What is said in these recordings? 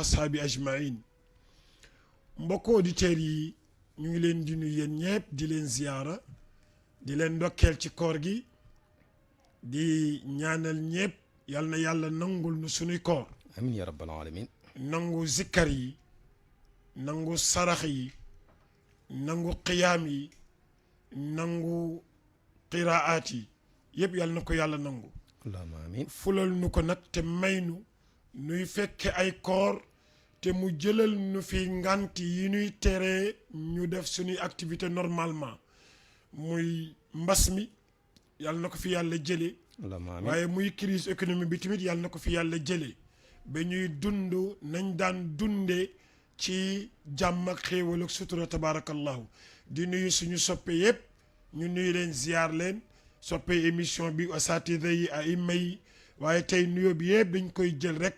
ashaabi ajmain. mbokk auditeurs yi ñu ngi leen di nuyu yéen ñëpp di leen ziyaara di leen ndokkeel ci koor gi di ñaanal ñëpp yal na yàlla nangul nu sunuy koor. amiin ya rabbal alamin. nangu zikkar yi nangu sarax yi nangu qiyaam yi nangu qiraat yi yëpp yal na ko yàlla nangu. allahumma amiin. fulal nu ko nag te may nu nuy fekke ay koor te mu jëlal nu fi ngant yi nuy teree ñu def suñuy activité normalement muy mbas mi yàlla na ko fi yàlla jëlee. allahumma amiin. waaye muy crise économique bi tamit yàlla na ko fi yàlla jëlee ba ñuy dund nañ daan dundee ci jàmm ak xéewal ak sutura tabaarakallahu di nuyu suñu soppe yëpp ñu nuyu leen ziar leen soppe émission bi asatida yi aima yi waaye tey nuyoo bi yëpp dañ koy jël rek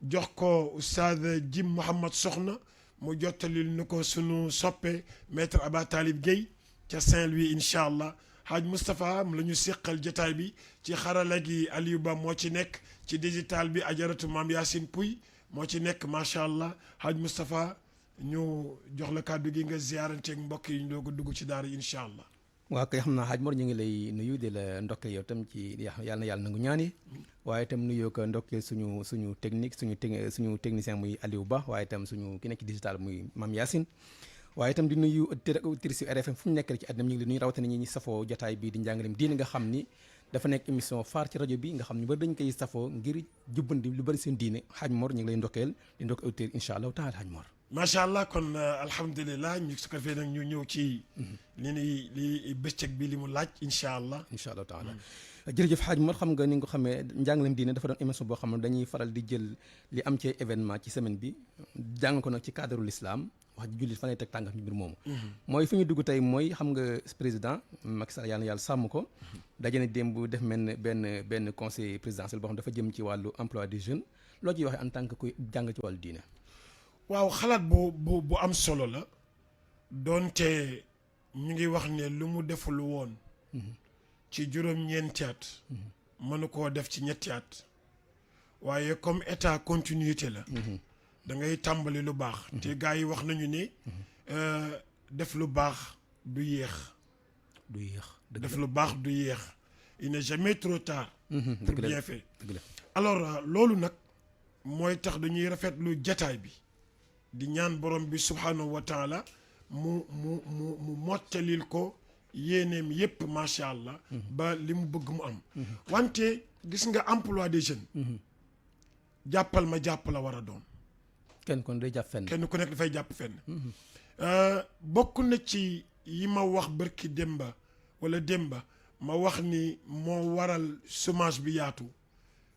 jox ko Oustaz Jim Mouhamed Soxna mu jottalil nu ko sunu soppe maître Aba Talib Guèye ca Saint-Louis incha allah Haaj Moustapha am la ñu séqal jotaay bi ci xarala gi Aliou Ba moo ci nekk ci digital bi ajaratu maam Yacine Pouy moo ci nekk macha allah Haaj Moustapha ñu jox la kàddu gi nga ziyaaranteeg mbokk yi ñu doog a dugg ci daara incha allah. waaw kay xam naa Haaj Mor ñu ngi lay nuyu di la ndokkee yow tam ci yàlla na yàlla nangu ñaan yi waaye itam nuyoo ko ndokkee suñu technique suñu technicien muy Aliou Ba waaye itam suñu ki nekk ci digital muy maam Yacine. waaye itam di nuyu auditeurs ak auditrices yu RFM fu ñu nekk rek ci àddina ñu ngi leen nuyu rawatina ñi safoo jotaay bii di njàngaleem diine nga xam ni dafa nekk émission phare ci rajo bi nga xam ni bari dañ koy safoo ngir jubbandi lu bari seen diine Haaj Mor ñu ngi lay ndokkeel di ndokk auditeurs incha allahu taala Haaj Mor. macha allah kon alhamdulilah ñu su ko defee nag ñu ñëw ci. li bëccëg bi li mu laaj incha allah. incha allahu taala jërëjëf Haaj Mor xam nga ni nga ko xamee njàngaleem diine dafa doon émission boo xam ne dañuy faral di jël li am ci événement ci semaine bi jàng ko nag ci cadre l'islam wax jullit fan lay teg tànkam ci mbir moomu. mooy fi ñu dugg tey mooy xam nga président Macky Sall yàlla na yàlla sàmm ko. daje na démb def benn conseil présidentiel boo xam dafa jëm ci wàllu emploi des jeunes loo ciy waxee en tant que kuy jàng ci wàllu diine. waaw xalaat bu am solo la doonte ñu ngi wax ne lu mu deful woon. ci juróom-ñeenti at. mënu koo def ci ñetti at. waaye comme état continuité la. da ngay tàmbali lu baax. te gars yi wax nañu ne. def lu baax du yéex. def lu baax du yéex. il n'est jamais trop tard. pour bien faire. alors loolu nag mooy tax dañuy rafetlu jataay bi. di ñaan borom bi subhanahu wa taala mu mottalil ko yéeneem yépp macha allah. ba li mu bëgg mu am. wante gis nga emploi des jeunes. jàppal ma jàpp la war a doon. kenn kon day jàpp fenn. kenn ku nekk dafay jàpp fenn. bokk na ci yi ma wax bërki démba ma wax ni moo waral chômage bi yaatu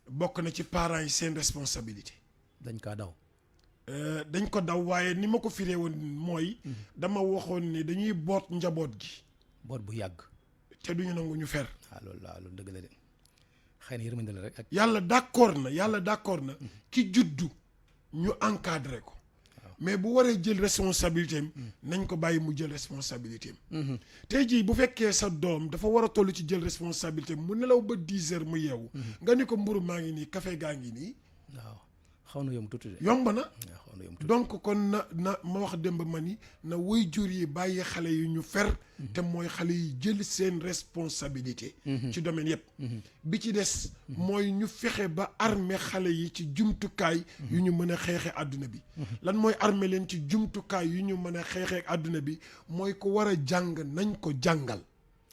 bokk na ci parents yi seen responsabilité. dañ kaa daw. dañ ko daw waaye ni ma ko firee woon mooy. dama waxoon ni dañuy boot njaboot gi. boot bu yàgg. te duñu nangu ñu fer. loolu dëgg la de xëy na yërmande la rek ak. yàlla d'accord na ki juddu ñu encadré ko. mais bu waree jël responsabilité am nañ ko bàyyi mu jël responsabilité am. tey jii bu fekkee sa doom dafa war a toll ci jël responsabilité am mu nelaw ba 10 heures mu yeewu. nga ni ko mburu maa ngi nii café gaa ngi nii. waaw xaw na yomb tuuti de. yomb na. donc kon na ma wax démb ma ni na waajur yi bàyyi xale yi ñu fer. te mooy xale yi jël seen responsabilité. ci domaine yépp bi ci des mooy ñu fexe ba armer xale yi ci jumtukaay yu ñu mën a xeexee àdduna bi. lan mooy armer leen ci jumtukaay yu ñu mën a xeexee àdduna bi mooy ko war a jàng nañ ko jàngal.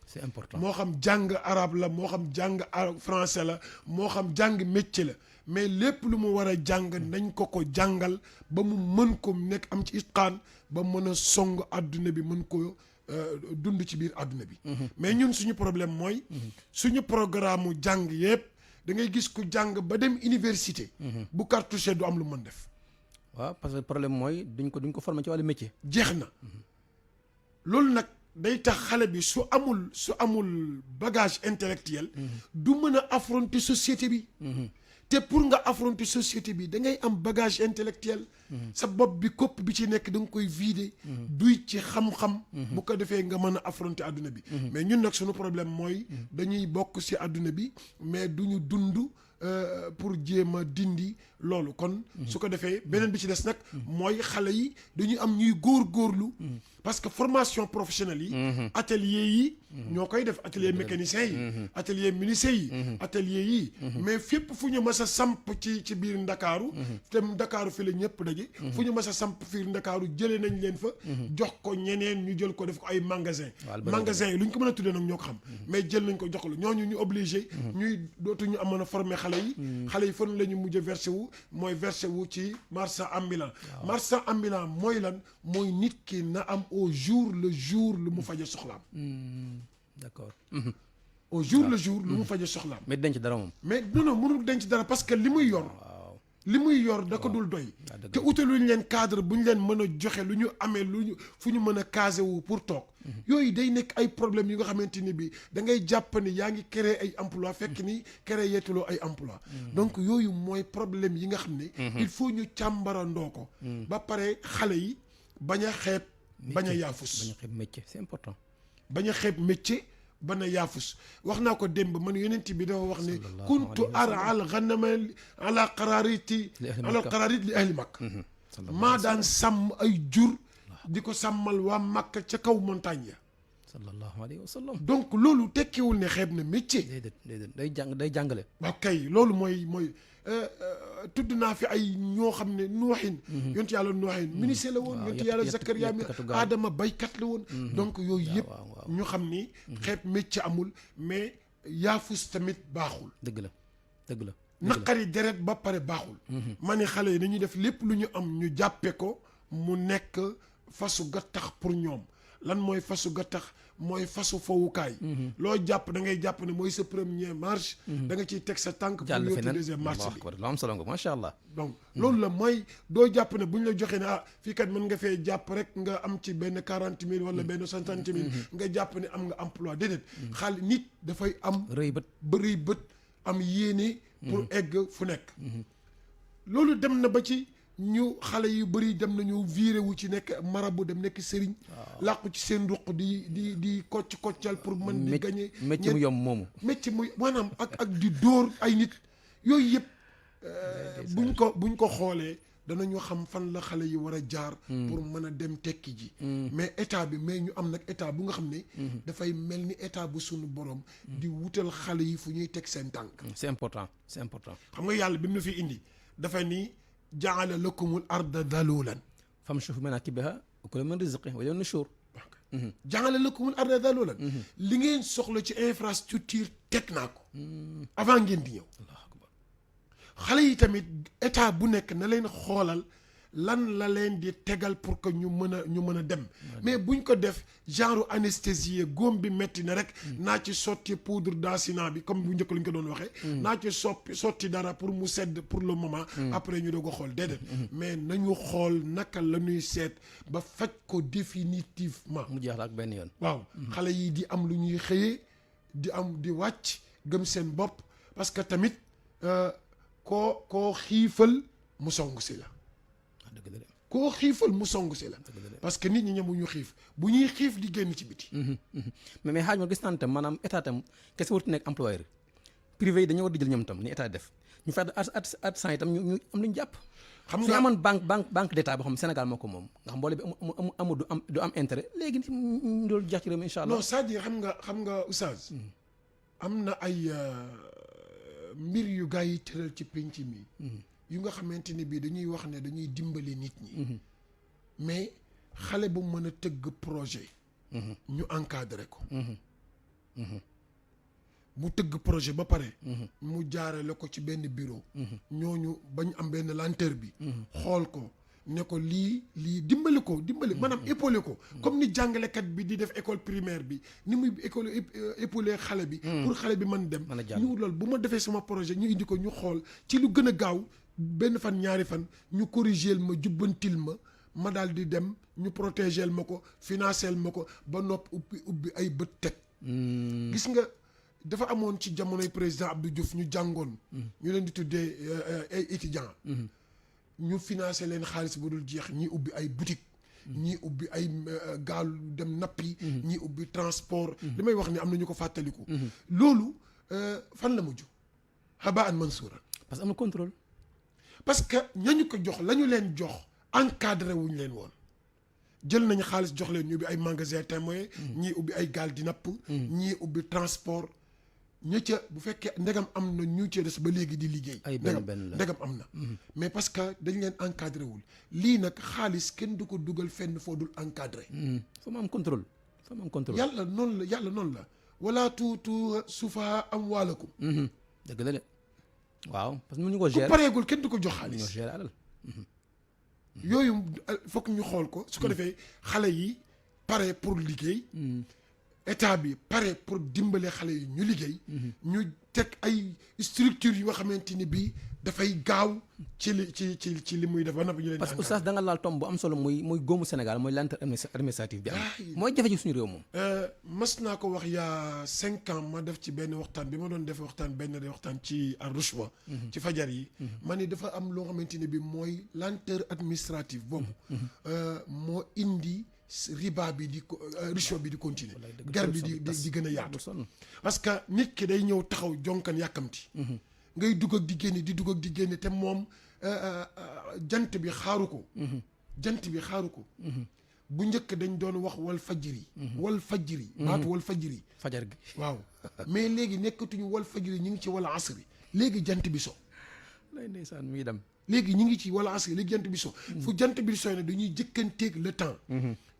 c'est important moo xam jàng arabe la moo xam jàng français la moo xam jàng métier la. mais lépp lu mu war a jàng nañ ko jàngal ba mu mën ko nekk am ci itqaan ba mën a song àdduna bi mën ko dund ci biir àdduna bi. mais ñun suñu problème mooy. suñu programme mu jàng yëpp da ngay gis ku jàng ba dem université. bu cartouché du am lu mën def. waaw parce que problème mooy duñ ko former ci wàllu métier. jeex na loolu nag day tax xale bi su amul bagage intellectuel. du mën a affronter société bi. te pour nga affronter société bi da ngay am bagage intellectuel. sa bopp bi kopp bi ci nekk da nga koy vider. duy ci xam-xam. bu ko defee nga mën a affronter adduna bi. mais ñun nag suñu problème mooy. dañuy bokk ci adduna bi mais duñu dund pour jéem a dindi loolu kon su ko defee beneen bi ci des nag mooy xale yi dañuy am ñuy góorgóorlu parce que formation professionnelle yi atelier yi ñoo koy def atelier mécanicien yi atelier menuisier yi atelier yi mais fépp fu ñu mës a samp ci biir Ndakaaru te Ndakaaru fi la ñëpp daje fu ñu mës a samp fiir Ndakaaru jëlee nañ leen fa jox ko ñeneen ñu jël ko def ko ay magasin yi lu ñu ko mën a tuddee nag ñoo ko xam mais jël nañ ko jox la ñooñu ñu obligé ñuy dootuñu am mën a former xale yi fan la ñu mujj versé wu mooy versé wu ci marchand ambulant marchand ambulant mooy lan mooy nit ki na am au jour le jour lu mu faje soxlaam d'accord au jour le jour lu mu faje soxlaam mais denc dara moom mais non mënul denc dara parce que li muy yor da ko dul doy te utaluñu leen cadre bu ñu leen mën a joxe lu ñu amee fu ñu mën a casé wu pour toog yooyu day nekk ay problèmes yu nga xamante ni bi da ngay jàpp ni yaa ngi créer ay emploi fekk ni créer yeetuloo ay emploi donc yooyu mooy problème yi nga xam ne il faut ñu càmbarandoo ko ba pare xale yi bañ a xeeb bañ a yaafus métier c'est important bañ a xeeb métier bañ a yaafus wax naa ko démb man yonent bi dafa wax ne kuntu aral ghanama ala qararit li ahli Makka maa daan sàmm ay jur di ko sàmmal waa Makka ca kaw montagne ya sallallahu alayhi wa sallam donc loolu tekkiwul ne xeeb na métier déedéet day jàngale waaw kay loolu mooy tudd naa fi ay ñoo xam ne nuuxin yontu yàlla nuuxin ministre la woon yontu yàlla Zakariya mi Adama baykat la woon donc yooyu yëpp ñu xam ni xeeb métier amul mais yaafus tamit baaxul dëgg la naqari deret ba pare baaxul ma ne xale yi dañuy def lépp lu ñu am ñu jàppe ko mu nekk fasu gattax pour ñoom lan mooy fasu gattax mooy fasu fowukaay loo jàpp da ngay jàpp ne mooy sa première marche da nga ciy teg sa tànk pour yóotu deuxième marche bi lu am solo nga macha allah donc loolu la mooy doo jàpp ne bu ñu la joxee ne fii kat mën nga fee jàpp rek nga am ci benn 40 000 wala benn 60 000 nga jàpp ne am nga emploi déedéet xaalis nit dafay am rëy bët am yéene pour egg fu nekk loolu dem na ba ci ñu xale yu bëri dem nañu viré wu ci nekk marabu dem nekk sëriñ làqu ci seen ruq di koccal pour mën di gagné métier mu yomb moomu métier mu maanaam ak di dóor ay nit yooyu yëpp buñ ko xoolee danañu xam fan la xale yi war a jaar pour mën a dem tekki ji mais état bi mais ñu am nag état bu nga xam ne dafay mel ni état bu sunu borom di wutal xale yi fu ñuy teg seen tànk c'est important xam nga yàlla bi mu la fi indi dafa ni jaala lakumul arda dalulan famshu fi manakibiha wa kulu min rizqihi wa ilayhi nushur jaala lakumul arda dalulan li ngeen soxla ci infrastructure teg naa ko avant ngeen di ñëw xale yi tamit état bu nekk na leen xoolal lan la leen di tegal pour que ñu mën a dem mais buñ ko def genre anesthésie góom bi metti na rek naa ci sotti poudre d'asina bi comme bu njëkk lu ñu ko doon waxee naa ci sotti dara pour mu sedd pour le moment après ñu doog a xool déedéet mais nañu xool naka la ñuy seet ba faj ko définitivement mu jeex la ak benn yoon waaw xale yi di am lu ñuy xëyee di wàcc gëm seen bopp parce que tamit koo xiifal mu song si la koo xiifal mu song si la parce que nit ñi ñemuñu xiif bu ñuy xiif di génn ci biti mais xaaj ma gis naan tam maanaam état tam kese warut nekk employeur privé yi dañoo war di jël ñoom tam ni état def ñu fexe artisan yi tam ñu am lu ñu jàpp xam nga su ñu amoon banque d'état boo xam Sénégal moo ko moom nga xam mboole bi amul du am intérêt léegi loolu jeex ci réew mi incha allah non c'est-à-dire xam nga oustaz am na ay mbir yu gars yi tëral ci penc mi yu nga xamante ni bii dañuy wax ne dañuy dimbali nit ñi mais xale bu mën a tëgg projet ñu encadré ko mu tëgg projet ba pare mu jaarale ko ci benn bureau ñooñu bañ am benn lenteur bi xool ko ne ko lii dimbali maanaam épaulé ko comme ni jàngalekat bi di def école primaire bi ni muy épaulé xale bi pour xale bi mën dem ñu loolu bu ma defee sama projet ñu indi ko ñu xool ci lu gën a gaaw benn fan ñaari fan ñu corrigeel ma jubbantil ma daal di dem ñu protégeel ma ko financeel ma ko ba nopp ubbi ay bët teg gis nga dafa amoon ci jamonoy président Abdou Diouf ñu jàngoon ñu leen di tuddee ay étudiants ñu financé leen xaalis bu dul jeex ñii ubbi ay boutique ñii ubbi ay gaal dem nappi ñii ubbi transport li may wax ni am na ñu ko fàttaliku loolu fan la mujj habaan mansuura. parce que amul contrôle. parce que ñañu ko jox la ñu leen jox encadré wuñ leen woon jël nañu xaalis jox leen ñu ubbi ay magasin témoin ñii ubbi ay gaal di napp ñii ubbi transport ña ca bu fekkee ndegam am na ñu ci des ba léegi di liggéey ay benn la ndegam am na mais parce que dañ leen encadré wul lii nag xaalis kenn du ko dugal fenn foo dul encadré fa mu am contrôle fa mu am contrôle. yàlla noonu la wala tuutu sufaha amwaalakum dëgg la de waaw parce que mënuñu ko ku gérer pareegul kenn du ko jox mënuñu ko xaalis gérer alal. yooyu fokk ñu xool ko su ko defee xale yi pare pour liggéey état bi pare pour dimbale xale yi ñu liggéey ñu teg ay structures yu nga xamante ni bii dafay gaaw ci li muy def ba noppi ñu leen parce que oustaz da nga laal tomb bu am solo muy góomu Sénégal mooy lenteur administrative bi am mooy jafe ci suñu réew moom. mas naa ko wax yaa 5 ans ma def ci benn waxtaan bi ma doon def waxtaan ci ar-rushwa ci fajar yi ma ni dafa am loo xamante ne bi mooy lenteur administrative boobu moo indi riba bi di rushwa bi di continuer gar bi di gën a yaatu parce que nit ki day ñëw taxaw jonkan yàkkamti ngay dugg ak di génne te moom jant bi xaaru ko bu njëkk dañ doon wax wal fajri baatu wal fajri fajar gi waaw mais léegi nekkatuñu wal fajri ñu ngi ci wala asri léegi jant bi so lay ndeysaan muy dem léegi ñu ngi ci wala asri léegi jant bi so fu jant bi so ne dañuy jëkkanteeg le temps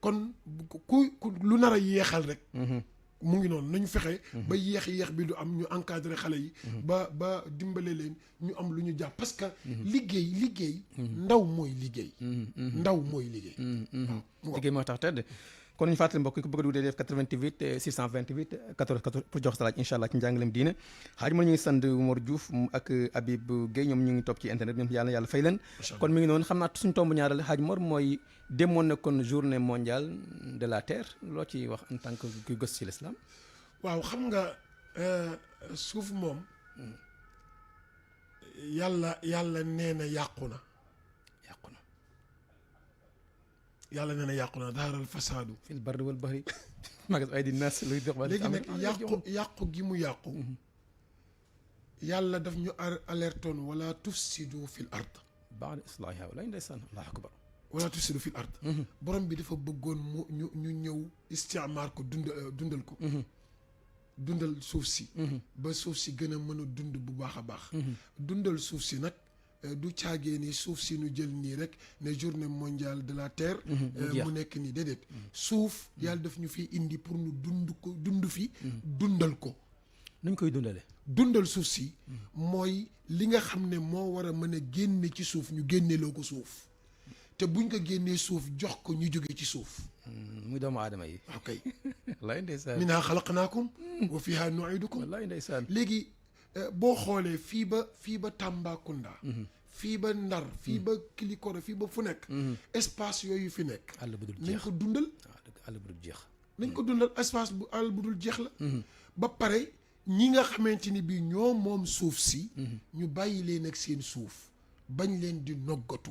kon ku lu nar a yeexal rek mu ngi noonu nañu fexe ba yéex bi du am ñu encadré xale yi ba dimbale leen ñu am lu ñu jàpp parce que liggéey ndaw mooy liggéey liggéey moo tax tedd kon ñu fàttali mbokk yi ko bëgg a dugg def 88 628 14 14 pour jox salaat incha allah ci njàngaleem diine xaaj ma ñu ngi sant Mor Diouf ak Habib Gueye ñoom ñu ngi topp ci internet ñoom yàlla fay leen kon mi ngi noonu xam naa suñu tomb ñaareel xaaj Mor mooy demoon na kon journée mondiale de la terre loo ci wax en tant que kuy gës ci l'islam waaw xam nga suuf moom yàlla nee na yàqu na daaral fasaadu fil barri wal bahri magas ay di nas luy dox ba léegi nag yàqu gi mu yàqu yàlla daf ñu alertoon wala tufsidu fil ard ba'da islaahihaa walaay ndeysaan allahu akbar wala tufsidu fil ard borom bi dafa bëggoon mu ñu ñëw istimaar ko dundal ko dundal suuf si ba suuf si gën a mën a dund bu baax a baax dundal suuf si nag du caagee ni suuf si nu jël nii rek ne journée mondiale de la terre mu nekk nii déedéet suuf yàlla daf ñu fi indi pour nu dund fi dundal ko nuñ koy dundale dundal suuf si mooy li nga xam ne moo war a mën a génne ci suuf ñu génneloo ko suuf te buñ ko génnee suuf jox ko ñu jóge ci suuf muy doomu aadama yi ok wallaay ndeysaan minhaa xalaqnaakum wa fiihaa nu'iidukum wallaay ndeysaan léegi boo xoolee fii ba Tambacounda fii ba Ndar fii ba Kilikoro fii ba fu nekk espace yooyu fi nekk àll bu dul jeex nañ ko dundal àll bu dul jeex nañ ko dundal espace bu àll bu dul jeex la ba pare ñi nga xamante ni bii ñoo moom suuf si ñu bàyyi leen ak seen suuf bañ leen di noggatu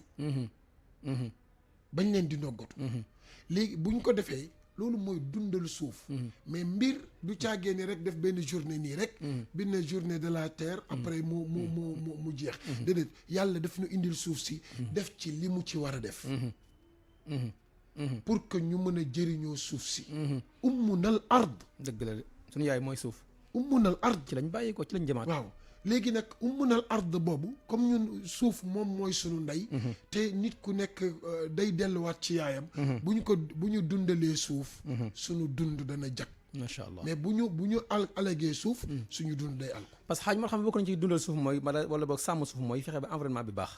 léegi buñ ko defee loolu mooy dundal suuf mais mbir du caagee ni rek def benn journée nii rek benn journée de la terre après mu jeex déedéet yàlla daf ñu indil suuf si def ci li mu ci war a def pour que ñu mën a jëriñoo suuf si ummunal ard dëgg la suñu yaay mooy suuf ummunal ard ci lañ bàyyi ko ci lañ jëmaat waaw léegi nag ummunal ard boobu comme ñun suuf moom mooy sunu ndey te nit ku nekk day delluwaat ci yaayam bu ñu dundalee suuf sunu dund dana jag macha allah mais bu ñu alagee suuf suñu dund day al ko parce que xaaj moo xam ne bokk nañ ci dundal suuf mooy wala boog sàmm suuf mooy fexe ba environnement bi baax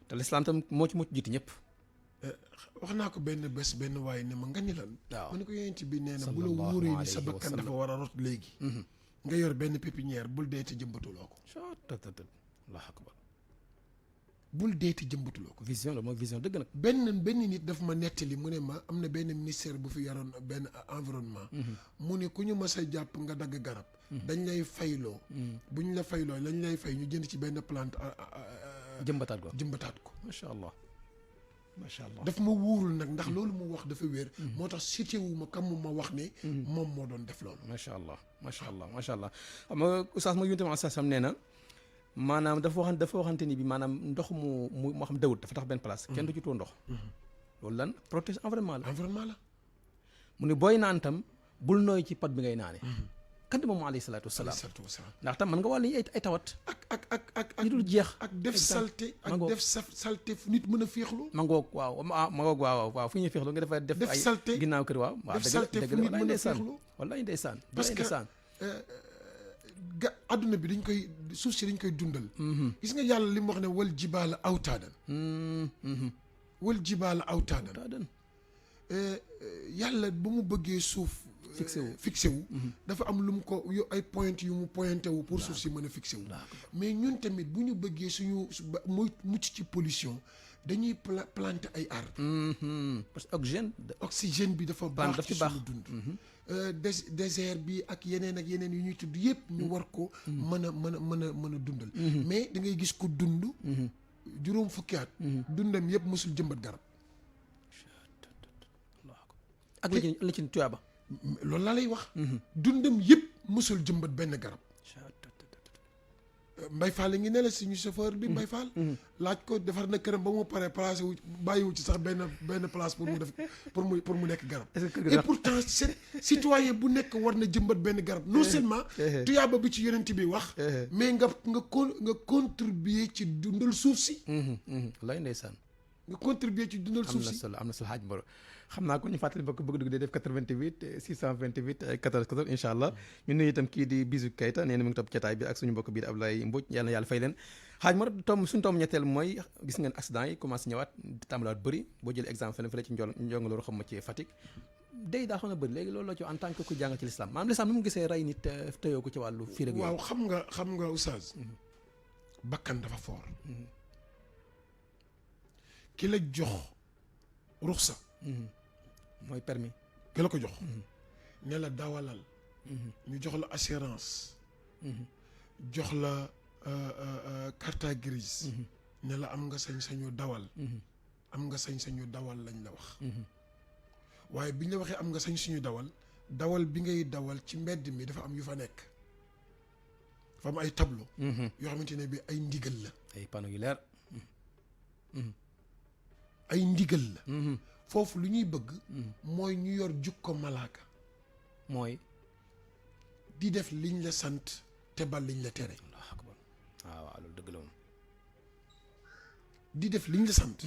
te l'islam tam moo ci mucc jiiti ñëpp wax naa ko benn bés benn waaye ne ma nga ni lan waaw ma ne ko yonent bi nee na bu la wóoree ni sa bakkan dafa war a rot léegi nga yor benn pépinière bul deeti jëmbatuloo ko allahu akbar bul deeti jëmbatuloo ko vision la mooy vision dëgg nag benn nit daf ma nettali mu ne ma am na benn ministère bu fi yoroon benn environnement mu ne ku ñu mas a jàpp nga dagg garab dañ lay fayloo bu ñu la fayloo lañ lay fay ñu jënd ci benn plante jëmbataat ko jëmbataat ko macha allah macha allah daf ma wóorul nag ndax loolu mu wax dafa wér. moo tax cité wu ma kam ma wax ne. moom moo doon def loolu. macha allah macha allah macha allah xam nga oustaz ma yunte ma sam nee na maanaam dafa waxante ni bi maanaam ndox moo xam dawut dafa tax benn place kenn du ci tuur ndox loolu lan protège environnement la environnement la. mu ne booy naan tam bul nooy ci pot bi ngay naane kante moom alayhi salaatu wasalaam ndax tam mën nga wàll ay tawat ak yu dul jeex ak def salte ak def salte fu nit mën a féexlu. ma ngoog waaw fu ñuy féexlu nga def ay salte ginnaaw kër waaw def salte fu nit mën a féexlu. wallaay ndeysaan parce que adduna bi suuf si dañ koy dundal. gis nga yàlla li mu wax ne wal jibaala awtaadan. wal jibaala awtaadan. yàlla ba mu bëggee suuf. fixé wu dafa am lu mu ko ay point yu mu pointé wu pour suuf si mën a fixé wu. mais ñun tamit bu ñu bëggee suñu muy mucc ci pollution dañuy planter ay arbres. parce que oxygène bi dafa baax ci suñu dund. désert bi ak yeneen yu ñuy tudd yëpp ñu war ko mën a dundal. mais da ngay gis ko dund. juróom fukki at. dundam yëpp mosul jëmbat garab. ak li ci tuyaaba. loolu laa lay wax. dundam yëpp mosul jëmbat benn garab. Mbay Fall ngi ne la suñu chauffeur bi Mbay Fall. laaj ko defar na këram ba mu paree placé wu bàyyiwu ci sax benn place pour mu def pour mu nekk garab. et pourtant citoyen bu nekk war na jëmbat benn garab non seulement. tuyaaba bi ci yonent bi wax. mais nga contribuer ci dundal suuf si. lay ndeysaan. nga contribuer ci dundal suuf si. am na solo xaaj Mboro xam naa ko ñu fàttali ba ko bëgg dugg day def 88 628 14 14 incha allah ñu nuyu itam kii di Bisou Keita nee na mu ngi topp jotaay bi ak suñu mbokk bii di Abdoulaye Mbodj yàlla na yàlla fay leen xaaj Mboro suñu tomb ñetteel mooy gis ngeen accident yi commencé ñëwaat tàmbalaat bëri boo jëlee exemple fële ci njong loolu xam ma ci Fatick day daa xoon a bëri léegi loolu la ci en tant que ku jàng ci l'islam maanaam l'islam ni mu gisee rey nit tëyoo ko ci wàllu fii rek waaw xam nga oustaz bakkan dafa fort ki la jox ruxsa mooy permis ki la ko jox ne la dawalal ñu jox la assurance jox la carte grise ne la am nga sañ-sañu dawal am nga sañ-sañu dawal lañ la wax waaye biñ la waxee am nga sañ-sañu dawal bi ngay dawal ci mbedd mi dafa am yu fa nekk dafa am ay tableau yoo xamante ne bi ay ndigal la ay panneau yu leer ay ndigal la foofu lu ñuy bëgg mooy ñu yor jukko malaaka mooy di def liñ la sant te bal liñ la tere. Allahu akbar waaw loolu dëgg la moom di def liñ la sant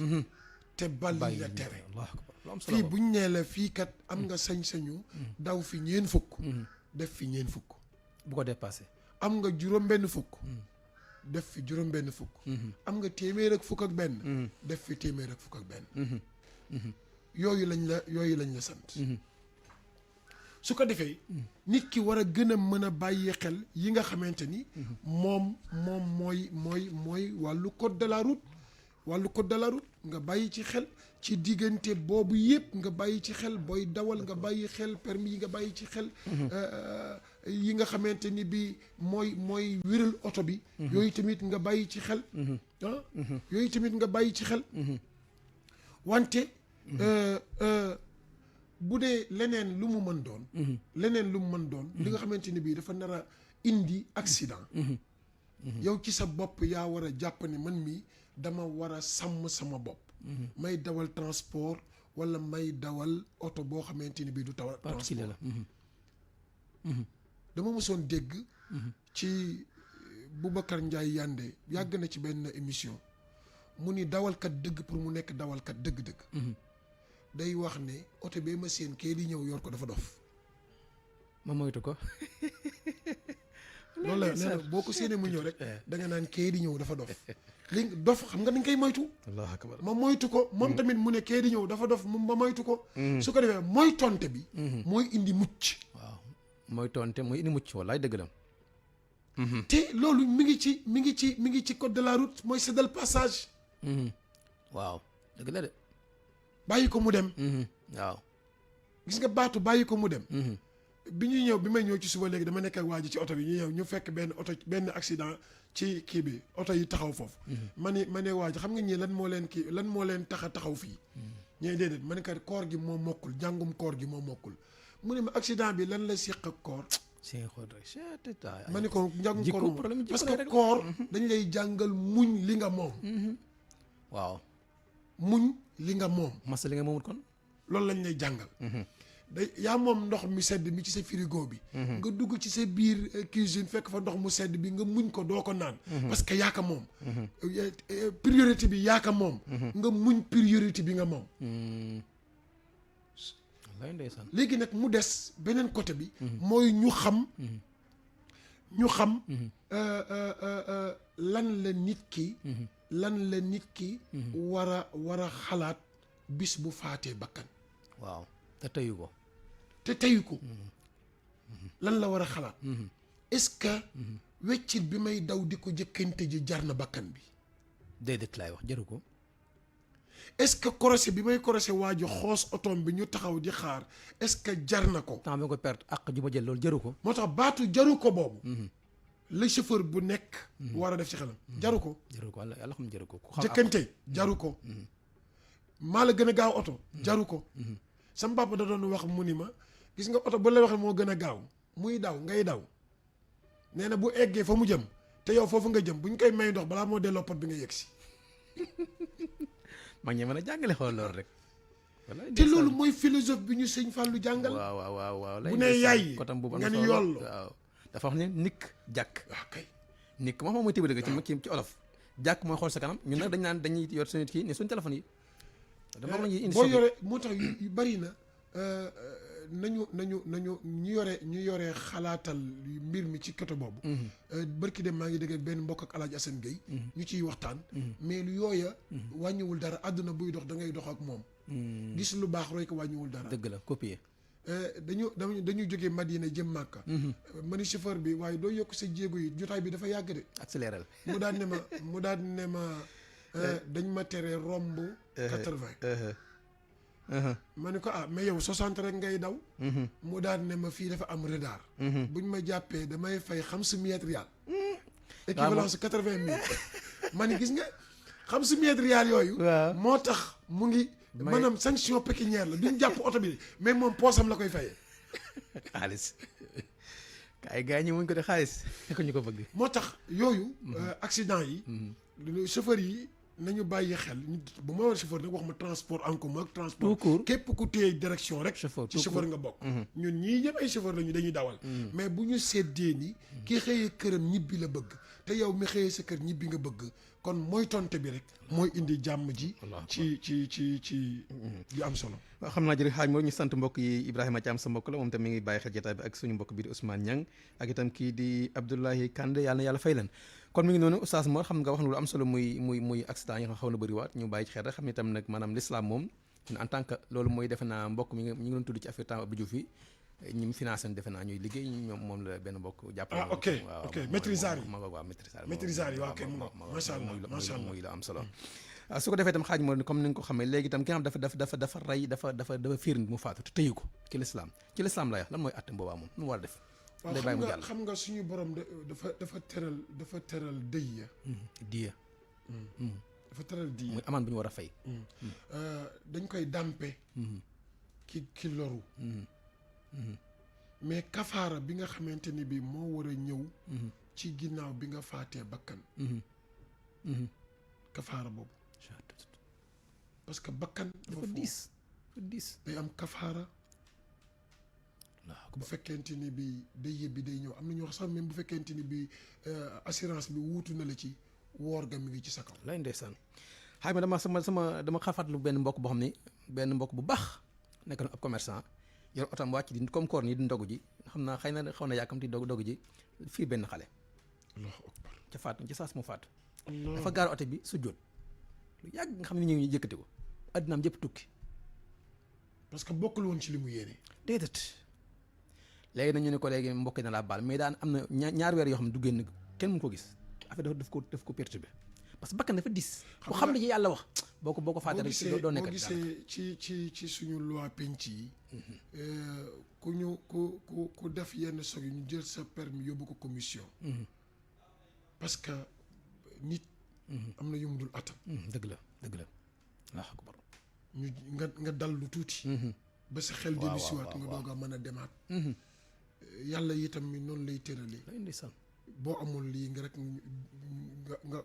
te bal liñ la tere. Allahu akbar fii buñ nee la fii kat am nga sañ-sañu daw fi ñeen fukk def fi ñeen fukk bu ko dépassé am nga juróom benn fukk def fi juróom benn fukk am nga téeméer ak fukk ak benn def fi téeméer ak fukk ak benn yooyu lañ la sant su ko defee nit ki war a gën a mën a bàyyi xel yi nga xamante ni moom mooy wàllu code de la route nga bàyyi ci xel ci diggante boobu yëpp nga bàyyi ci xel booy dawal nga bàyyi xel permis yi nga bàyyi ci xel yi nga xamante ni bi mooy wéral oto bi yooyu tamit nga bàyyi ci xel yooyu tamit nga bàyyi ci xel wante bu dee leneen lu mu mën doon li nga xamante ni bii dafa nar a indi accident yow ci sa bopp yaa war a jàpp ne man mii dama war a sàmm sama bopp may dawal transport wala may dawal oto boo xamante ni bii du tawal transport dama mësoon dégg ci Boubacar Ndiaye Yandé yàgg na ci benn émission mu ni dawalkat dëgg pour mu nekk dawalkat dëgg-dëgg day wax ne oto bee ma seen kee di ñëw yor ko dafa dof ma moytu ko loolu la nee na boo ko séenee mu ñëw rek da nga naan kee di ñëw dafa dof li dof xam nga dañ koy moytu Allahu akbar ma moytu ko moom tamit mu ne kee di ñëw dafa dof ma moytu ko su ko defee mooy tonte bi mooy indi mucc waaw mooy tonte mooy indi mucc wallaay dëgg la te loolu mi ngi ci code de la route mooy séddal passage waaw dëgg la de bàyyi ko mu dem waaw gis nga baatu bàyyi ko mu dem bi ñuy ñëw bi may ñëw ci suba léegi dama nekk ak waa ji ci oto bi ñu ñëw ñu fekk benn accident ci kii bi oto yi taxaw foofu. ma ne waa ji xam nga ñii lan moo leen tax a taxaw fii. ñooy déedéet ma ne kat koor gi moo mokkul jàngum koor gi moo mokkul mu ne ma accident bi lan la siq ak koor. ma ne ko njàngum koor parce que koor dañ lay jàngal muñ li nga moom. waaw muñ li nga moom. masa li nga moomut kon. loolu lañ lay jàngal. day yaa moom ndox mi sedd mi ci sa frigo bi. nga dugg ci sa biir cuisine fekk fa ndox mu sedd bi nga muñ ko doo ko naan. parce que yaa ko moom. priorité bi yaa ko moom. nga muñ priorité bi nga moom. léegi nag mu des beneen côté bi. mooy ñu xam. lan la nit ki. war a xalaat bis bu faatee bakkan. waaw te teyu ko. lan la war a xalaat. est-ce que. weccit bi may daw di ko jëkkante ji jar na bakkan bi. déedéet laay wax jaru ko. est-ce que korosé bi may korosé waa ji xoos otoom bi ñu taxaw di xaar est-ce que jar na ko. temps bi ko perte ak ju ma jël loolu jaru ko. moo tax baatu jaru ko boobu. le chauffeur bu nekk. war a def ci xelam. jaru ko. yàlla xam jaru ko. jëkkante jaru ko. maa la gën a gaaw oto. jaru ko. sama papa da doon wax mu ni ma gis nga oto bu la waxee moo gën a gaaw muy daw ngay daw nee na bu eggee fa mu jëm te yow foofu nga jëm bu ñu koy may ndox balaa moo delloo pot bi nga yegg si. mag ñi mën a jàngale xool loolu rek. te loolu mooy philosophe bi ñu sëñ Fallou jàngal. waaw bu ne yaay nga ni yool. waaw dafa wax ne nikk jàkk. waaw kay nikk moom mooy tibb dëgg ci olof. jàkk mooy xool sa kanam ñun nag dañ naan dañuy yor suñu kii ne suñu téléphone yi. dama la ñuy indi boo yore moo tax yu bari na nañu ñu yore xalaatal mbir mi ci côté boobu. barki dem maa ngi dégg benn mbokk ak Alaaji Assane Gueye. ñu ciy waxtaan. mais lu yooya. wàññiwul dara àdduna buy dox da ngay dox ak moom. gis lu baax roy ko wàññiwul dara. dëgg la copier. dañu jógee Madina jëm Màkka. ma ni chauffeur bi waaye doo yokk sa jéego yi jotaay bi dafa yàgg de. accéléral mu daan ne ma dañ ma tere romb 80. ma ne ko mais yow 60 rek ngay daw. mu daan ne ma fii dafa am radar. buñ ma jàppee damay fay 500 riyal. équivalence 80 000. ma ne gis nga 500 riyal yooyu. moo tax mu ngi. maanaam sanction pécuniaire la duñ jàpp oto bi mais moom poosam la koy fayee. xaalis. kay gars ñi muñ ko de xaalis ko ñu ko bëgg. moo tax yooyu. accident yi. chauffeur yi. nañu bàyyi xel bu ma war chauffeur nag wax ma transport en commun ak transport képp ku téye direction rek ci chauffeur nga bokk ñun ñii ñëpp ay chauffeur lañu dañuy dawal mais bu ñu seddee ni ki xëyee këram ñibbi la bëgg te yow mi xëyee sa kër ñibbi nga bëgg kon mooy tonte bi rek mooy indi jàmm ji ci yu am solo. waaw xam naa jërëjëf xaaj moo ñu sant mbokk yi Ibrahima Thiam sa mbokk la moom tam mi ngi bàyyi xel jotaay bi ak suñu mbokk bi di Ousmane Niang ak itam kii di Abdoulaye Kande yàlla na yàlla fay leen kon mi ngi noonu oustaz Mor xam nga wax na lu am solo muy accident yi nga xaw na bëri waat ñu bàyyi ci xel rek xam ne itam nag maanaam l'islam moom en tant que loolu mooy defe naa mbokk mi ñu ngi doon tudd ci affaire temps Abdou Diouf yi ñi mu financé defe naa ñuy liggéey ñoom moom la benn mbokk jàppale ok maîtrisard yi waaw maîtrisard yi waaw kay macha allah muy la am solo su ko defee itam xaaj moo comme ni nga ko xamee léegi itam ki nga xam dafa rey dafa fiir mu faatu te tëyu ko ci l'islam la wax lan mooy atte boobaa moom nu mu war a def waaw xam nga suñu borom dafa teral dëy ya diya dafa teral diya muy amaan bu ñu war a fay dañ koy dàmpe ki loru mais kafaara bi nga xamante ni bi moo war a ñëw ci ginnaaw bi nga faatee bakkan kafaara boobu parce que bakkan dafa diis day am kafaara bu fekkente ni bi day ñëw am na ñu wax sax même bu fekkente ni bi assurance bi wuutu na la ci woor ga mi ngi ci sa kaw lay ndeysaan xay ma dama xafatlu benn mbokk boo xam ne benn mbokk bu baax nekk na ab commerçant yor otam wàcc di comme koor nii di ndogu ji xam naa xëy na xaw na yàkkamti dogu ji fii benn xale allahu akbar ca faatu ca saas mu faatu dafa gaar oto bi su jóot lu yàgg nga xam ne ñu ngi yëkkati ko addinaam jëpp tukki parce que bokkul woon ci li mu yéene déedéet léegi nag ñu ne ko léegi mbokk na laa baal mais daan am na ñaar weer yoo xam ne du génn kenn mënu ko gis affaire daf ko perturbé parce que bakkan dafa dis Xam bu xam nga- ne ci yàlla wax boo ko fàtte boo rek gisee doo boo nekk gisee ci suñu loi penc yi ku def yenn sog yi ñu jël sa permis yóbbu ko commission parce que nit am na yu mu dul attan dëgg la Allahu akbar ñu nga dal lu tuuti ba sa xel dellu siwaat nga doog a mën a demaat yàlla itam mi noonu lay tëralee lay ndeysaan boo amul lii nga rek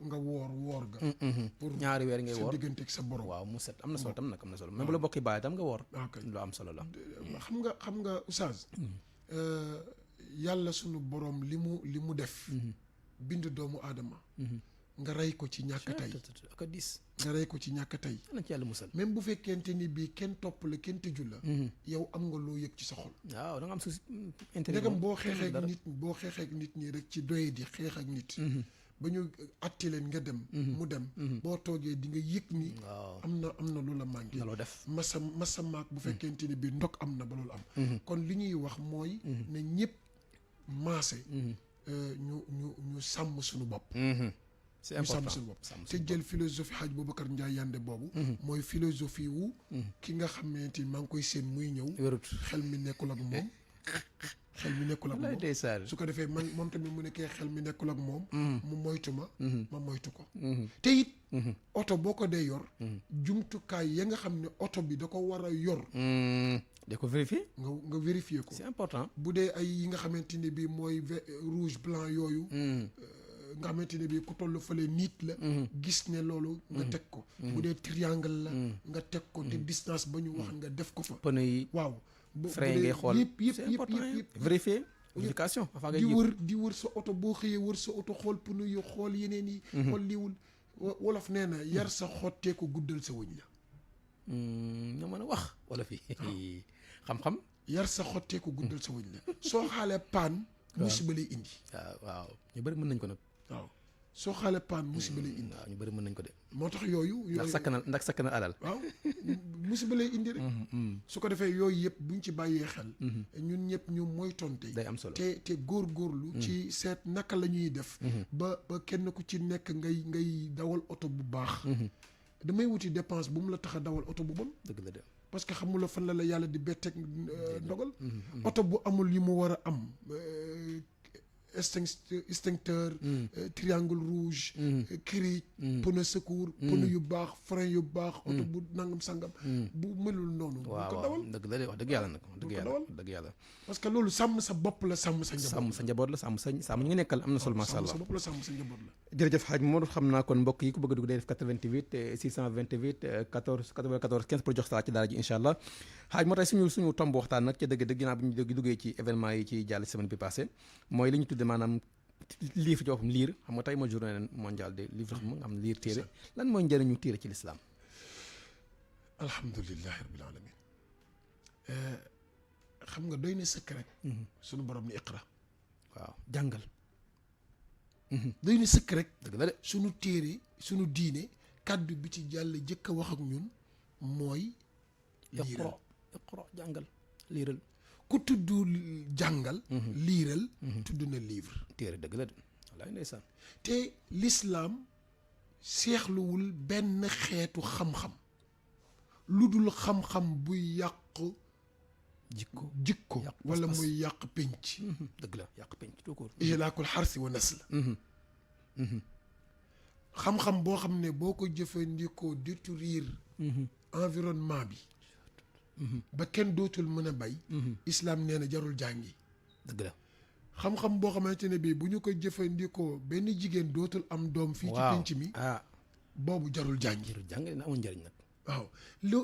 nga woor ga pour ñaari weer ngay sa woor diggante ak sa borom waaw mu set am na solo tam nag am na solo même bu la bokki bàyyi tam nga woor ok lu am solo la xam nga oustaz yàlla sunu borom li mu def bind doomu aadama nga rey ko ci ñàkk tey ak a diis nga rey ko ci ñàkk tey nañ ci yàlla musal même bu fekkente ni bii kenn topp la kenn tëju la yow am nga loo yëg ci sa xol waaw da nga am suuf intérêt ndegam boo xeexee ak nit ñi rek ci doye di xeex ak nit ba ñu atti leen nga dem mu dem boo toogee di nga yëg ni am na lu la manqué na loo def masa maak bu fekkente ni bii ndok am na ba loolu am kon li ñuy wax mooy ne ñëpp maase ñu sàmm suñu bopp c'est important ñu sàmm suñu bopp te jël philosophie Hadj Boubacar Ndiaye Yandé boobu mooy philosophie wu ki nga xamante ni maa ngi koy seen muy ñëw wérut xel mi nekkul ak moom su ko defee moom tamit mu nekkee xel mi nekkul ak moom mu moytu ma moytu ko te it oto boo ko dee yor jumtukaay ya nga xam ne oto bi da ko war a yor da ko vérifier nga vérifier ko c'est important bu dee ay yi nga xamante ne bii mooy rouge blanc yooyu nga xamante ne bii ku toll fële nit la gis ne loolu nga teg ko bu dee triangle la nga teg ko te distance ba ñu wax nga def ko fa pneu yi waaw frein ngay xool yëpp vérifier vérification avant di wër sa oto boo xëyee wër sa oto xool pneu yi xool yeneen yi xool liiwul wolof nee na yar sa xottee ko guddal sa wëñ la nga mën a wax wala fi xam-xam yar sa xottee ko guddal sa wëñ la soo xaalee paan musiba lay indi waaw ñu bëri mën nañ ko nag waaw soo xaalee paan musiba lay indi waaw ñu bëri mën nañ ko de moo tax yooyu ndax sakk na alal waaw musiba lay indi rek su ko defee yooyu yëpp buñ ci bàyyee xel ñun ñëpp ñu mooy tonte day am solo te góorgóorlu ci seet naka la ñuy def ba kenn ku ci nekk ngay dawal oto bu baax damay wuti dépense bu mu la tax a dawal oto bu bon dëgg la de parce que xamula fan la yàlla di betteeg ndogal oto bu amul yi mu war a am extincteur triangle rouge cric pneu secours pneu yu baax frein yu baax oto bu nangam sangam bu melul noonu ko dawal dëgg la de wax dëgg yàlla nag wax dëgg yàlla parce que loolu sàmm sa bopp la sàmm sa njaboot la sàmm ñu ngi nekkal am na solo masha Allah sa bopp la sàmm sa njaboot la jërëjëf Hadj Mor xam naa kon mbokk yi ku bëgg a dugg day def 88 628 14 94 15 pour jox sa ci daara ji incha allah Hadj Mor tey suñu tomb waxtaan nag ca dëgg-dëgg ginnaaw bi ñu duggee ci événement yi ci jàll semaine bi passé mooy li ñu tudde maanaam livre ci boppam liir xam nga tey mooy journée mondiale des livres xam nga am liir téere lan mooy njëriñu téere ci lislaam alhamdulilahi rabbil alamin xam nga doy na sëkk rek suñu borom ni iqra waaw jàngal doy na sëkk rek dëgg la de suñu téere suñu diine kàddu bi ci jàll jëkk a wax ak ñun mooy iqra jàngal liiral ku tudd jàngal liiral tudd na livre téere dëgg la de wallaay ndeysaan te lislaam seexluwul benn xeetu xam-xam lu dul xam-xam buy yàq jikko wala muy yàq pénc dëgg la yàq pénc tout court ihlaakul xarsi wa nasl xam-xam boo xam ne boo ko jëfandikoo détruire environnement bi ba kenn dootul mën a bay islam nee na jarul jàngi dëgg la xam-xam boo xamante ne bii bu ñu ko jëfandikoo benn jigéen dootul am doom fii ci pénc mi boobu jarul jàngi na amul njëriñ nag waaw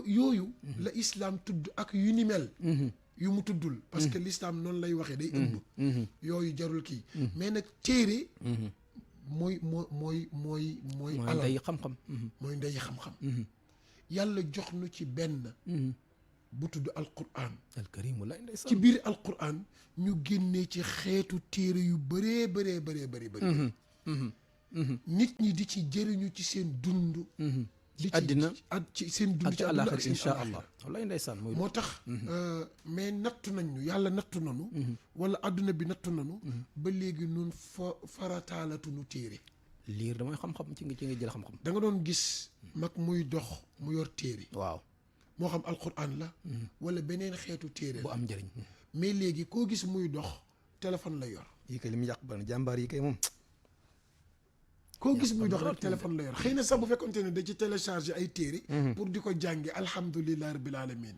yooyu la islam tudd ak yu ni mel yu mu tuddul parce que l'islam noonu lay waxee day ëmb yooyu jarul kii mais nag téere mooy alal ndey xam-xam mooy ndey xam-xam yàlla jox nu ci benn bu tudd alquran alkarim wallaay ndeysaan ci biir alquran ñu génnee ci xeetu téere yu bëree nit ñi di ci jëriñu ci seen dund ci àddina ci seen dund ci àllaaxira insha allah wallaay ndeysaan moo tax mais nattu nañ ñu yàlla nattu nanu wala àdduna bi nattu nanu ba léegi nun farataalatuñu téere liir damay xam-xam ci nga jël xam-xam. da nga doon gis mag muy dox mu yor téere waaw moo xam alquran la wala beneen xeetu téere bu la am njëriñ. mais léegi koo gis muy dox téléphone la yor yi kay li mu yàq ba jàmbaar yi kay moom. koo gis muy dox rek téléphone la yor xëy na sax bu fekkonte ne da ci télécharger ay téere pour di ko jàngi alhamdulillahi rabbil alamin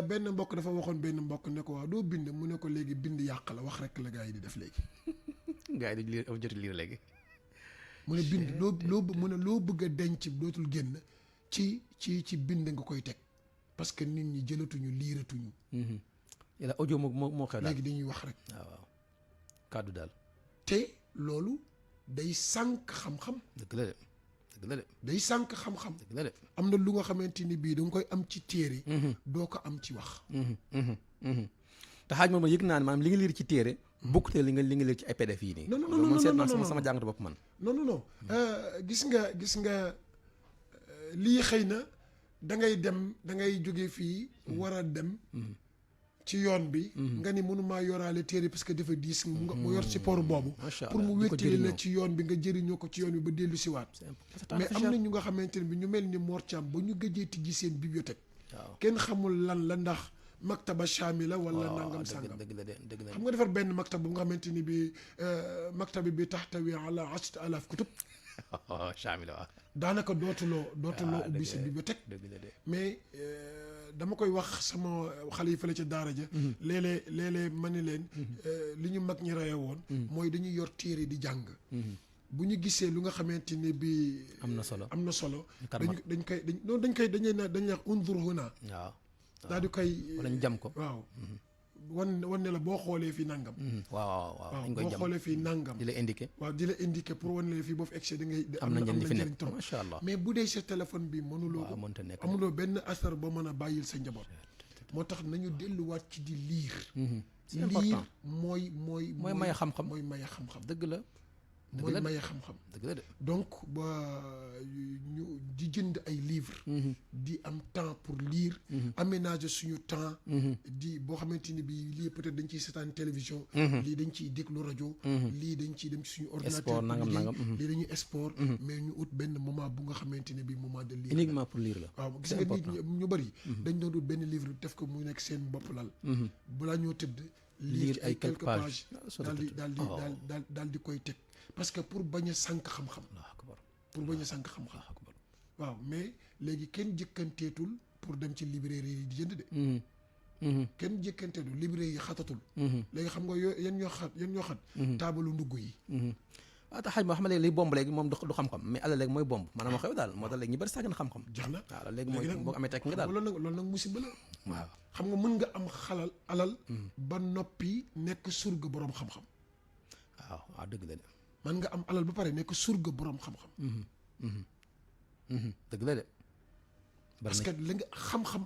benn mbokk dafa waxoon benn mbokk ne ko waaw doo bind mu ne ko léegi bind yàq la wax rek la gars yi di def léegi gars yi di liir am joti liir léegi. mu ne bind mu ne loo bëgg a denc dootul génn ci bind nga koy teg parce que nit ñi jëlatuñu liiratuñu yàlla audio moo xew daal léegi dañuy wax rek waaw kàddu daal. te loolu day sànq xam-xam dëgg la de day sànq xam-xam dëgg la de. am na lu nga xamante ni bii da nga koy am ci téere doo ko am ci wax te xaaj moom yëg naa ne maanaam li nga liir ci téere bokkute li nga liir ci ay PDF yi nii. non man seet naa sama jàngatu bopp man. non gis nga lii xëy na da ngay jóge fii war a dem ci yoon bi nga ni mënumaa yoraale téere parce que dafa diis mu yor ci port boobu pour mu wéttali la ci yoon bi nga jëriñoo ko ci yoon bi ba dellu si waat mais am na ñu nga xamante ne bi ñu mel ni Mor Thiam ba ñu gëjee tijji seen bibliothèque kenn xamul lan la ndax maktaba shamila wala nangam sangam dëgg la xam nga defar benn maktaba bu nga xamante ni bi maktaba bi taxtawi ala 10,000 kutub shamila waaw daanaka dootuloo ubbi sa bibliothèque mais dama koy wax sama xale yi fële ca daara ja léeg-léeg ma ni leen li ñu mag ñi reye woon mooy dañuy yor téere di jàng bu ñu gisee lu nga xamante ni bi am na solo dañ wax unzur huna waaw daal di koy wala ñu jam ko waaw wan ne la boo xoolee fii nangam waaw boo xoolee fii nangam di la indiqué waaw di la indiqué pour wan ne la fii boo fi excès da ngay am na njëriñ li fi nekk njëriñ trop macha allah mais bu dee sa téléphone bi mënuloo ko amuloo benn asar ba mën a bàyyil sa njaboot moo tax nañu delluwaat ci di liir c'est important mooy maye xam-xam mooy maye xam-xam dëgg la mooy maye xam-xam dëgg la de donc ba ñu di jënd ay livres di am temps pour lire aménager suñu temps di boo xamante ni bi lii peut-être dañ ciy seetaan télévision lii dañ ciy déglu rajo lii dañ ciy dem ci suñu ordinateur lii dañuy sport mais ñu ut benn moment bu nga xamante ne bi moment de lire uniquement pour lire la waaw gis nga nit ñu bëri dañ doon ut benn livre def ko mu nekk seen bopp lal balaa ñoo tëdd lire ay quelques pages daal di koy teg parce que pour bañ a sànq xam-xam waaw mais léegi kenn jëkkanteetul pour dem ci librairie yi di jënd de kenn jëkkanteetul librairie yi xatatul léegi xam nga yan ñoo xat taabalu ndugg yi te xaj moo xam ne léegi liy bomb léegi moom du xam-xam mais ala léegi mooy bomb maanaam moo xew daal moo tax léegi ñu bëri sàggan xam-xam jeex na waaw léegi mooy boo amee tekk nga daal loolu nag musiba la waaw xam nga mën nga am alal ba noppi nekk surga boroom xam-xam waaw dëgg la de man nga am alal ba pare nekk surga boroom xam-xam dëgg la de parce que li nga xam-xam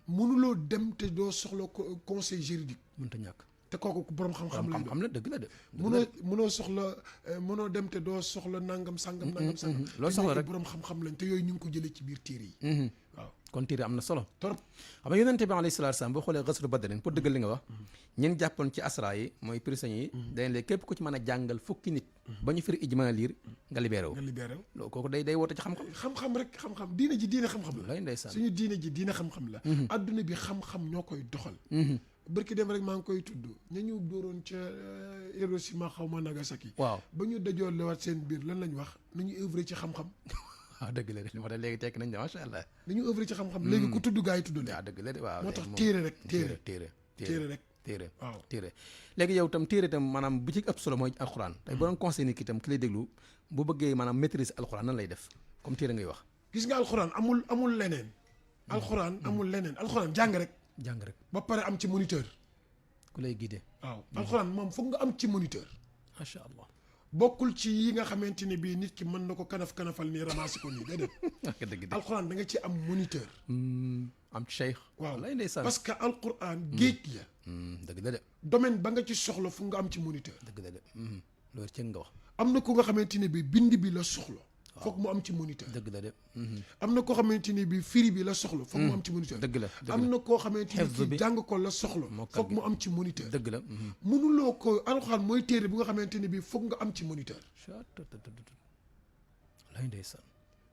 mënuloo dem te doo soxla conseil juridique mënta ñàkk te kooku boroom xam-xam la dëgg la de mënoo dem te doo soxla nangam sangam loolu soxla rek boroom xam-xam lañ te yooyu ñu ngi ko jëlee ci biir téere yi waaw kon téere am na solo trop xam nga yonente bi alayhi salaatu salaam boo xoolee xasru badrin pour dëggal li nga wax ñeen jàppoon ci asra yi mooy prisonniers yi dañ leen képp ku ci mën a jàngal fukki nit ba ñu firi ijma liir nga libéré wu loolu kooku day woote ci xam-xam rek xam-xam diine xam-xam la lay ndeysaan suñu diine xam-xam la adduna bi xam-xam ñoo koy doxal bërki dem rek maa ngi koy tudd ñu dóoroon ca Hiroshima xaw ma Nagasaki waaw ba ñu dajoo lewaat seen biir lan lañ wax nañu œuvre ci xam-xam waaw dëgg la de moo tax léegi tekk nañ de macha allah dañu œuvre ci xam-xam léegi ku tudd gaa yi tudd leen waaw dëgg la de waaw moo tax téere rek téere waaw téere léegi yow tam téere tam maanaam bu ci ëpp solo mooy alxuraan tey boo doon conseil nit ki tam ki lay déglu bu bëggee maanaam maîtrise alxuraan nan lay def comme téere ngay wax gis nga alxuraan amul leneen alxuraan amul leneen alxuraan jàng rek ba pare am ci moniteur ku lay guider waaw alxuraan moom foog nga am ci moniteur macha allah bokkul ci yi nga xamante ne bii nit ki mën na ko kanafal nii ramassé ko nii déedéet alxuraan da nga ci am moniteur am ci cheikh waaw lay ndeysaan parce que alxuraan géej la dëgg la de domaine ba nga ci soxla fu nga am ci moniteur dëgg la de loolu ci nga wax am na ko nga xamante ne bii bind bi la soxla foog mu am ci moniteur dëgg la de am na koo xamante ni bi firi bi la soxla foog mu am ci moniteur dëgg la am na koo xamante ni ki jàng ko la soxla foog mu am ci moniteur dëgg la mënuloo ko alxuraan mooy téere bu nga xamante ni bi foog nga am ci moniteur wallaay ndeysaan.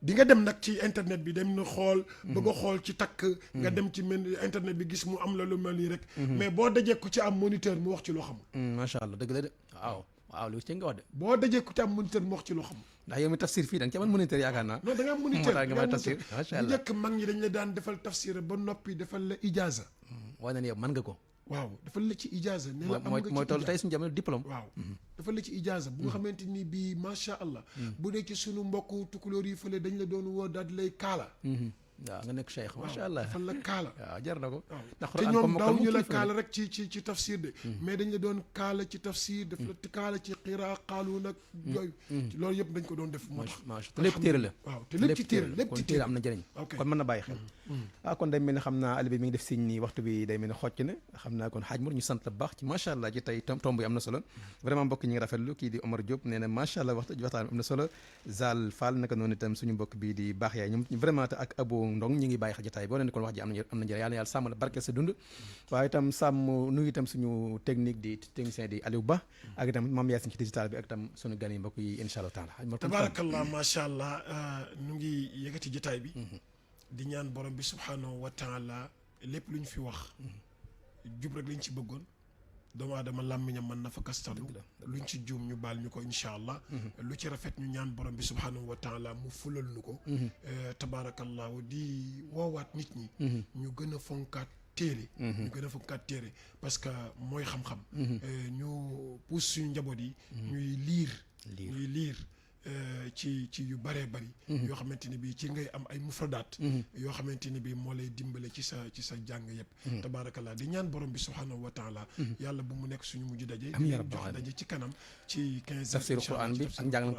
di nga dem nag ci internet bi dem na xool bëgg a xool ci takk nga dem ci mel internet bi gis mu am la lu mel nii rek mais boo dajee ku ci am moniteur mu wax ci loo xamul macha allah dëgg la de waaw lu ci nga wax de. boo dajee ku ci am moniteur mu wax ci loo xamul ndax yow mi tafsir fii da nga ci amoon moniteur yaakaar naa. non da nga am moniteur moo tax nga may tafsir macha bu allah. njëkk mag ñi dañ la daan defal tafsir ba noppi defal la ijaaza waaye nag yow mën nga ko. waaw defal la ci ijaaza ne la am nga ci mooy toll tey suñu jamono diplôme. waaw dafa la ci ijaaza bu nga xamante ni bii macha allah bu dee ci sunu mbokk tukulóor yi fële dañ la doon woo daal di lay kaala waaw nga nekk cheikh macha allah. dafa la kaala waaw jar na ko. waaw te ñoom daaw ñu la kaala rek ci tafsir de mais dañ la doon kaala ci tafsir daf la kaala ci xiraa xaalu nag yooyu loolu yëpp dañ ko doon def moo tax macha te lépp téere la. waaw te lépp ci téere lépp kon ci téere téere am na njëriñ. ok kon mën na bàyyi xel. kon day mel ne xam naa Ali bi mi ngi def signe nii waxtu bi day mel ne xocc na xam naa kon Hadj Mor ñu sant la bu baax ci macha allah ci tey tomb yi am na solo vraiment mbokk ñi ngi rafetlu kii di Omar Diop nee na macha allah waxtaan am na solo Zal Fall naka noonu itam suñu mbokk bii di baax yaay ñoom vraiment te ak Abo Ndong ñi ngi bàyyi xel jotaay boo leen kon wax ji am na njëriñ yàlla yàlla sàmm la barkeel sa dund waaye itam sàmm nuyu itam suñu technique di technicien di Aliou Ba ak itam Mame Yacine ci digital bi ak itam suñu gan yi mbokk yi incha allah taala tabarakallah macha allah nu ngi yëkkati jotaay bi di ñaan borom bi subhanahu wa taala lépp lu ñu fi wax jub rek lañ ci bëggoon doomu aadama làmmiñam mën na fa kastalu luñ ci juum ñu baal ñu ko incha allah lu ci rafet ñu ñaan borom bi subhanahu wa taala mu fulal nu ko tabarakallahu di woowaat nit ñi ñu gën a fonkaat téere ñu gën a fonkaat téere parce que mooy xam-xam ñu pousse suñu njaboot yi ñuy liir ci yu bëree bëri yoo xamante ni bii ci ngay am ay mufradaat yoo xamante ni bii moo lay dimbale ci sa jàng yëpp tabaarakallah di ñaan borom bi subhanahu wa taala yàlla bu mu nekk suñu mujj daje di jox daje ci kanam ci 15 tafsir Quran bi ak njàng